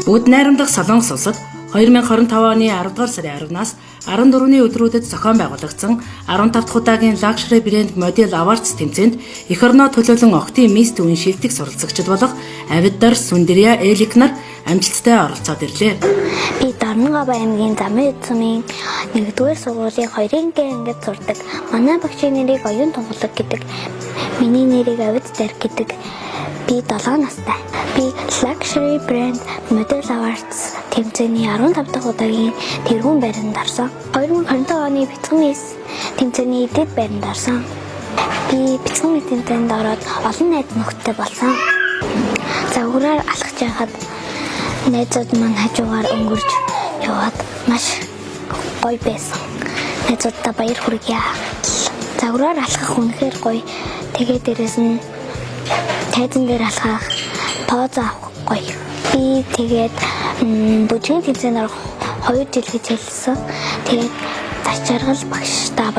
Бүгд найрамдах Солонгос улсад 2025 оны 10 дугаар сарын 10-наас 14-ний өдрүүдэд зохион байгуулагдсан 15 дахь удаагийн Luxury Brand Model Awards тэмцээнд эх орноо төлөөлөн Октийн Мисс төвийн шилдэг суралцагчид болох Авидар Сүндэрия Элик нар амжилттай оролцоод ирлээ. Би Дармангав аймгийн Замын эзэмийн 1-р сургуулийн 2-р ангид сурдаг. Манай багшийн нэрийг Оюун Тунгалаг гэдэг. Миний нэрийг Авидар гэдэг. Би 7 настай. Би Luxury Brand Model Awards тэмцээний 15 дахь удаагийн тэргүүн байранд орсон. 2025 оны бяцхан мисс тэмцээний эдэд байранд орсон. Би бяцхан мисс тэмцээнд ороод олон найз нөхдөд болсон. Загвараар алхаж байхад найзууд маань хажуугаар өнгөрч яваад маш гоё байсан. Найзуудтай баяр хүргье. Загвараар алхах үнэхээр гоё. Тэгээ дээрэс нь тайзан дээр алхах тооз авах гоё. Би тэгээд бүжгийн тэмцээнд орох 2 жил гэж хэлсэн. Тэгээд зачааргал багштай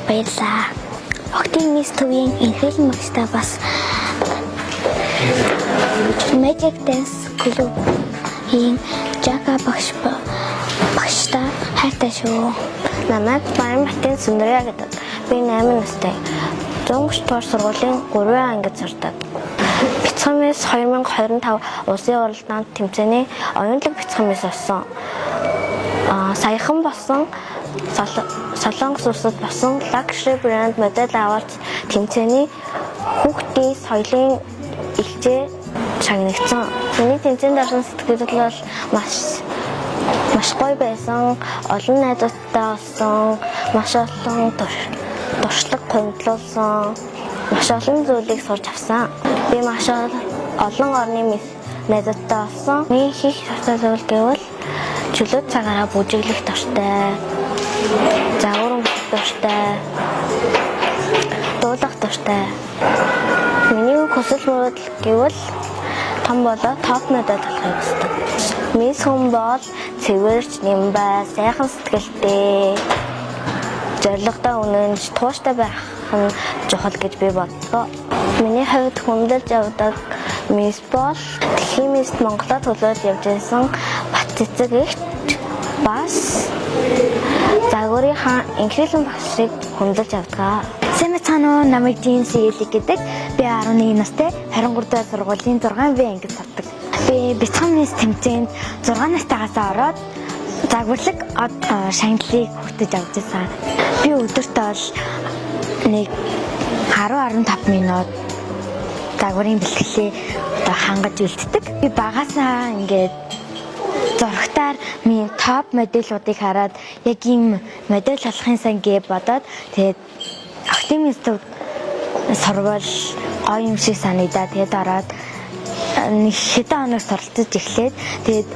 баярлаа. Октийн Мисс төвийн энхэлэн багштай бас Magic Dance Club-ийн Жака багштай хайртай шүү. Намайг Баярматын Сүндэрия гэдэг. Би 8 настай. 130 дугаар сургуулийн 3-р ангид сурдаг. Бяцхан мисс 2025 улсын уралдаанд тэмцээний оюунлаг бяцхан мисс болсон. Саяхан болсон Солонгос улсад болсон Luxury Brand Model Awards тэмцээний хүүхдийн соёлын илжээ шагнагдсан. Миний тэмцээнд орсон сэтгэл бол маш гоё байсан. Олон найзуудтай болсон. Маш олон туршлага гомдлуулсан. Маш олон зүйлийг сурч авсан. Би маш олон орны найзуудтай болсон. Миний хийх зүйл гэвэл чөлөө цагаараа бүжиглэх дуртай. Загвар дуртай. Дуулах дуртай. Миний хүсэл мөрөөдөл гэвэл том болоо топ модель болохыг хүсдэг. Мисс хүн бол цэвэрч, нямбай, сайхан сэтгэлтэй, зоригтой үнэнч, тууштай байх нь чухал гэж би бодлоо. Миний хувьд хүндэлж явдаг мисс бол дэлхийн мисс Монголд төлөөд явж байсан Батцэцэг ихт бас загварынхаа энхэлэн багшийг хүндэлж явдаг. Сайн мэцхан намайг Джинс Элик гэдэг. Би 11 настай, 23 дугаар сургуулийн 6-р ангид сурдаг. Би бяцхан мисс тэмцээнд 6 настайгаас ороод загварлаг шагналыг хүртэж авч байсан. Би өдөрт бол нэг 10-15 минут загварын бэлтгэлээ хангаж үлддэг. Би багасаа ингээд зурагтаар минь топ модельуудыг хараад яг ийм модель болохын сан гэж бодоод тэгээд Октимист сурвал гоё юм шиг санагдаа. Тэгээд ороод нэг хэдэн хоног суралцаж эхлээд тэгээд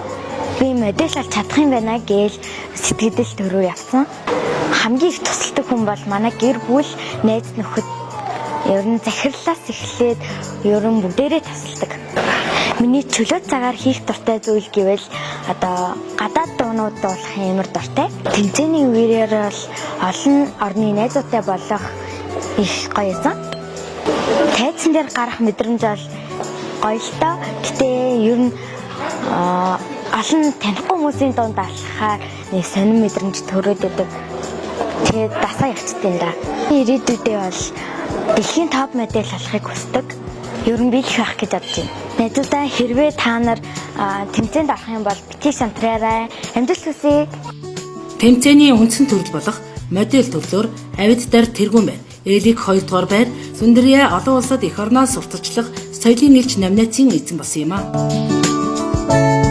би модель болж чадах юм байна гэж сэтгэл төрөө явсан. Хамгийн их тусалдаг хүн бол манай гэр бүл, найз нөхөд. Ер нь захирлаас эхлээд ер нь бүгдээрээ тусалдаг. Миний чөлөө цагаар хийх дуртай зүйл гэвэл одоо гадаад дуунууд дуулах юмар дуртай. Тэмцээний үеэр бол олон орны найзуудтай болох их гоёсан. Тайзан дээр гарах мэдрэмж бол гоё л доо. Гэтэ ер нь олон танихгүй хүмүүсийн дунд алхахаар нэг сонир мэдрэмж төрөөд идэг. Тэгээд дасаа явцдیں۔ Ирээдүйдээ бол дэлхийн топ модель болохыг хүсдэг. Ер нь би л байх гэж бодож байна. Найзуудаа хэрвээ та нар тэмцээнд орох юм бол битгий шантраарай. Амжилт хүсье. Тэмцээний үндсэн төрөл болох модель төрлөөр Авидар тэргүүн байна. Элик 2 дугаар байр, Сүндэрия олон улсад эх орноос сурталчлах соёлын нийлж номинацийн эзэн болсон юм а.